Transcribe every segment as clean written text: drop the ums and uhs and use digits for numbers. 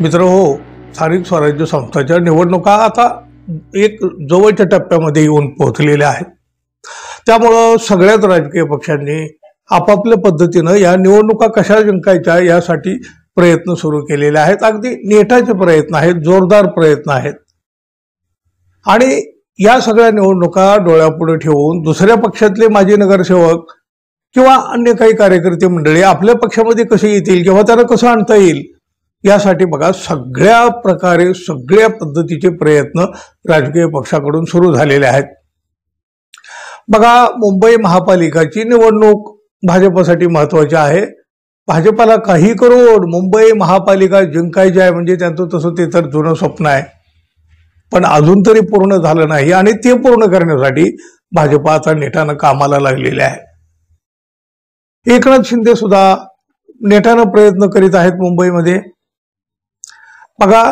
मित्रहो, स्थानिक स्वराज्य संस्थांच्या निवडणुका आता एक जवळच्या टप्प्यामध्ये येऊन पोहोचलेल्या आहेत। त्यामुळे सगळ्याच राजकीय पक्षांनी आपापल्या पद्धतीने या निवडणुका कशा जिंकायच्या यासाठी प्रयत्न सुरू केलेले आहेत। अगदी नेटाचे प्रयत्न आहेत, जोरदार प्रयत्न आहेत। आणि या सगळ्या निवडणुका डोळ्यापुढे ठेवून दुसऱ्या पक्षातले माजी नगरसेवक किंवा अन्य काही कार्यकर्ते मंडळी आपल्या पक्षामध्ये कसे येतील किंवा त्यांना कसं आणता येईल यासाठी बघा सगळ्या प्रकारे सगळ्या पद्धतीचे प्रयत्न राजकीय पक्षाकडून सुरू झालेले आहेत। बघा, मुंबई महापालिकाची निवडणूक भाजपसाठी महत्त्वाची आहे। भाजपला काही करून मुंबई महापालिका जिंकायची आहे म्हणजे त्यांचं तसं ते तर जुनं स्वप्न आहे, पण अजून तरी पूर्ण झालं नाही आणि ते पूर्ण करण्यासाठी भाजप आता नेटानं कामाला लागलेले आहे। एकनाथ शिंदे सुद्धा नेटानं प्रयत्न करीत आहेत मुंबईमध्ये। बघा,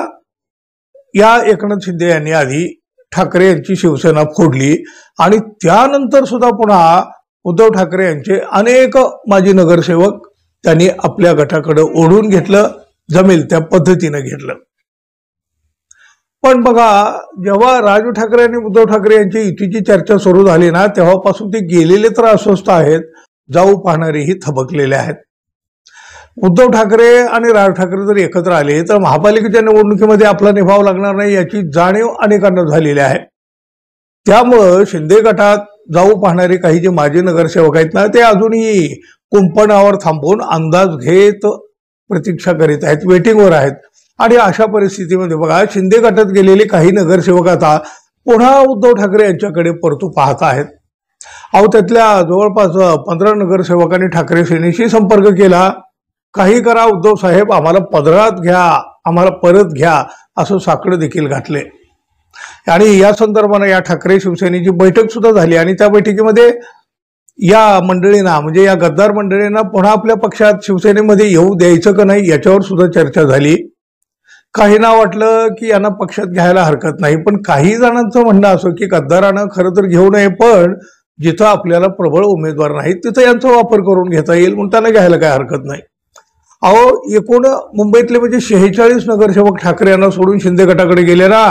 या एकनाथ शिंदे यांनी आधी ठाकरे यांची शिवसेना फोडली आणि त्यानंतर सुद्धा पुन्हा उद्धव ठाकरे यांचे अनेक माजी नगरसेवक त्यांनी आपल्या गटाकडे ओढून घेतलं, जमेल त्या पद्धतीने घेतलं। पण बघा, जेव्हा राज ठाकरे आणि उद्धव ठाकरे यांची युतीची चर्चा सुरू झाली ना, तेव्हापासून ते गेलेले तर अस्वस्थ आहेत, जाऊ पाहणारेही थबकलेले आहेत। उद्धव ठाकरे आणि राज ठाकरे जर एकत्र आले तर महापालिकेच्या निवडणुकीमध्ये आपला निभाव लागणार नाही याची जाणीव अनेकांना झालेली आहे। त्यामुळे शिंदे गटात जाऊ पाहणारे काही जे माजी नगरसेवक आहेत ना, ते अजूनही कुंपणावर थांबून अंदाज घेत प्रतीक्षा करीत आहेत, वेटिंगवर आहेत। आणि अशा परिस्थितीमध्ये बघा, शिंदे गटात गेलेले काही नगरसेवक आता पुन्हा उद्धव ठाकरे यांच्याकडे परतू पाहत आहेत। अहो, त्यातल्या जवळपास 15 नगरसेवकांनी ठाकरे सेनेशी संपर्क केला, काही करा उद्धव साहेब, आम्हाला पदरात घ्या, आम्हाला परत घ्या असं साकडं देखील घातले। आणि या संदर्भाने या ठाकरे शिवसेनेची बैठक सुद्धा झाली आणि त्या बैठकीमध्ये या मंडळींना म्हणजे या गद्दार मंडळींना पुन्हा आपल्या पक्षात शिवसेनेमध्ये येऊ द्यायचं का नाही याच्यावर सुद्धा चर्चा झाली। काहींना वाटलं की यांना पक्षात घ्यायला हरकत नाही, पण काही जणांचं म्हणणं असं की गद्दारांना खरं तर घेऊ नये, पण जिथं आपल्याला प्रबळ उमेदवार नाहीत तिथं यांचा वापर करून घेता येईल म्हणून त्यांना घ्यायला काय हरकत नाही। अहो, एकूण मुंबईतले म्हणजे 46 नगरसेवक ठाकरे यांना सोडून शिंदे गटाकडे गेले ना,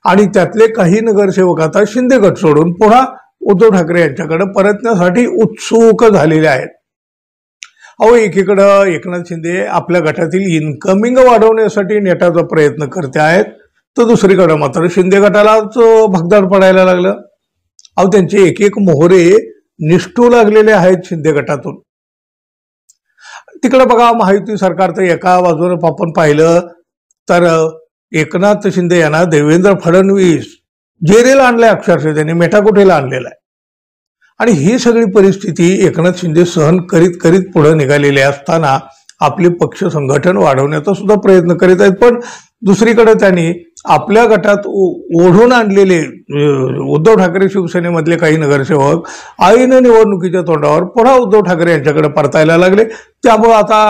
आणि त्यातले काही नगरसेवक आता शिंदे गट सोडून पुन्हा उद्धव ठाकरे यांच्याकडे परतण्यासाठी उत्सुक झालेले आहेत। अहो, एकीकडं एकनाथ शिंदे आपल्या गटातील इन्कमिंग वाढवण्यासाठी नेटाचा प्रयत्न करते आहेत, तर दुसरीकडे मात्र शिंदे गटालाच भगदाड पडायला लागलं। अहो, त्यांचे एक एक मोहरे निष्ठू लागलेले आहेत शिंदे गटातून। तिकडे बघा, महायुती सरकार तर एका बाजूने आपण पाहिलं तर एकनाथ शिंदे यांना देवेंद्र फडणवीस जेरेला आणलाय, अक्षरशः त्यांनी मेटाकुटेला आणलेला आहे। आणि ही सगळी परिस्थिती एकनाथ शिंदे सहन करीत करीत पुढे निघालेले असताना आपले पक्ष संघटन वाढवण्याचा सुद्धा प्रयत्न करीत आहेत। पण दुसरीकडे त्यांनी आपल्या गटात ओढून आणलेले उद्धव ठाकरे शिवसेनेमधले काही नगरसेवक ऐन निवडणुकीच्या तोंडावर पुन्हा उद्धव ठाकरे यांच्याकडे परतायला लागले। त्यामुळे आता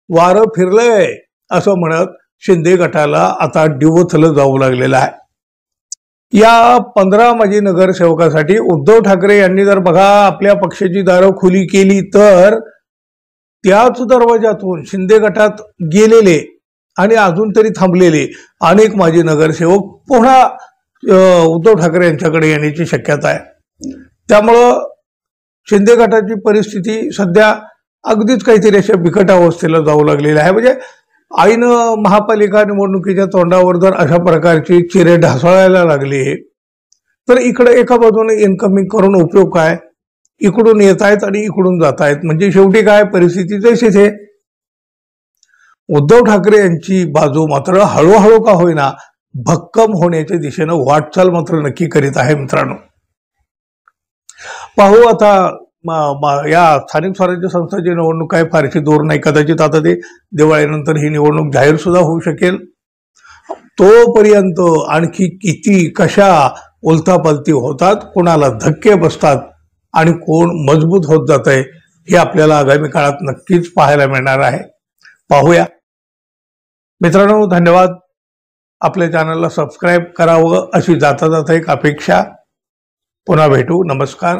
वारं फिरलंय असं म्हणत शिंदे गटाला आता डिवचलं जाऊ लागलेलं आहे। या 15 माजी नगरसेवकासाठी उद्धव ठाकरे यांनी जर बघा आपल्या पक्षाची दारं खुली केली तर त्याच दरवाजातून शिंदे गटात गेलेले आणि अजून तरी थांबलेले अनेक माजी नगरसेवक पुन्हा उद्धव ठाकरे यांच्याकडे येण्याची शक्यता आहे। त्यामुळं शिंदे गटाची परिस्थिती सध्या अगदीच काहीतरी अशा बिकट अवस्थेला जाऊ लागलेली आहे। म्हणजे ऐन महापालिका निवडणुकीच्या तोंडावर जर अशा प्रकारची चिरे ढासळायला लागली तर इकडे एका बाजूने इन्कमिंग करून उपयोग काय, इकडून येत आहेत आणि इकडून जात आहेत, म्हणजे शेवटी काय परिस्थिती तशीच आहे। उद्धव ठाकरे यांची बाजू मात्र हळूहळू का होईना भक्कम होण्याच्या दिशेनं वाटचाल मात्र नक्की करीत आहे। मित्रांनो, पाहू आता या स्थानिक स्वराज्य संस्थांची निवडणूक काय फारशी दूर नाही, कदाचित आता ते दिवाळीनंतर ही निवडणूक जाहीर सुद्धा होऊ शकेल। तोपर्यंत आणखी किती कशा उलथापालथी होतात, कोणाला धक्के बसतात आणि कोण मजबूत होत जात आहे हे आपल्याला आगामी काळात नक्कीच पाहायला मिळणार आहे। पाहूया मित्रांनो, धन्यवाद। आपल्या चॅनलला सबस्क्राईब करावं अशी जाता जाता एक अपेक्षा। पुन्हा भेटू, नमस्कार।